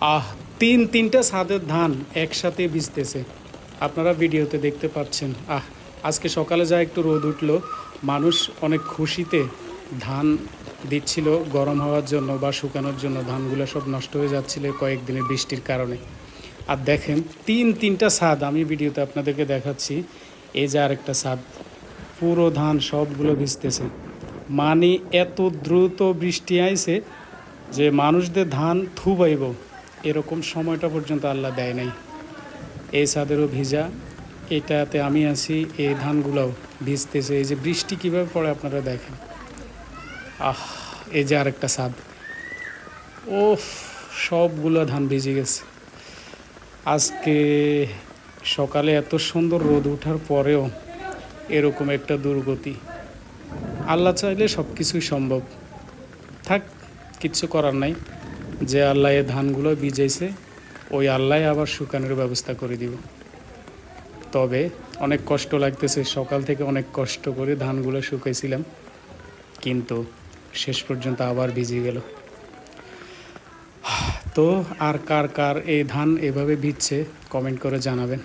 আহ তিনটা ছাদের ধান একসাথে ভিজতেছে। আপনারা ভিডিওতে দেখতে পাচ্ছেন। আজকে সকালে যা একটু রোদ উঠলো, মানুষ অনেক খুশিতে ধান দিচ্ছিল গরম হওয়ার জন্য বা শুকানোর জন্য। ধানগুলো সব নষ্ট হয়ে যাচ্ছিল কয়েকদিনের বৃষ্টির কারণে। আর দেখেন তিনটা ছাদ আমি ভিডিওতে আপনাদেরকে দেখাচ্ছি। এই যে আরেকটা ছাদ, পুরো ধান সবগুলো ভিজতেছে। মানে এত দ্রুত বৃষ্টি আইছে যে মানুষদের ধান থুবাইব এরকম সময়টা পর্যন্ত আল্লাহ দেয় নাই। এই ছাদেরও ভিজা, এটাতে আমি আছি, এই ধানগুলোও ভিজতেছে। এই যে বৃষ্টি কীভাবে পড়ে আপনারা দেখেন। এই যে আরেকটা ছাদ, ও সবগুলো ধান ভিজে গেছে। আজকে সকালে এত সুন্দর রোদ ওঠার পরেও এরকম একটা দুর্গতি। আল্লাহ চাইলে সব কিছুই সম্ভব। থাক, কিচ্ছু করার নাই। যে আল্লাহ এ ধানগুলো ভিজাইছে, ওই আল্লাহ আবার শুকানোর ব্যবস্থা করে দিব। তবে অনেক কষ্ট লাগতেছে, সকাল থেকে অনেক কষ্ট করে ধানগুলো শুকাইছিলাম, কিন্তু শেষ পর্যন্ত আবার ভিজে গেল। তো আর কার কার এই ধান এভাবে ভিজছে কমেন্ট করে জানাবেন।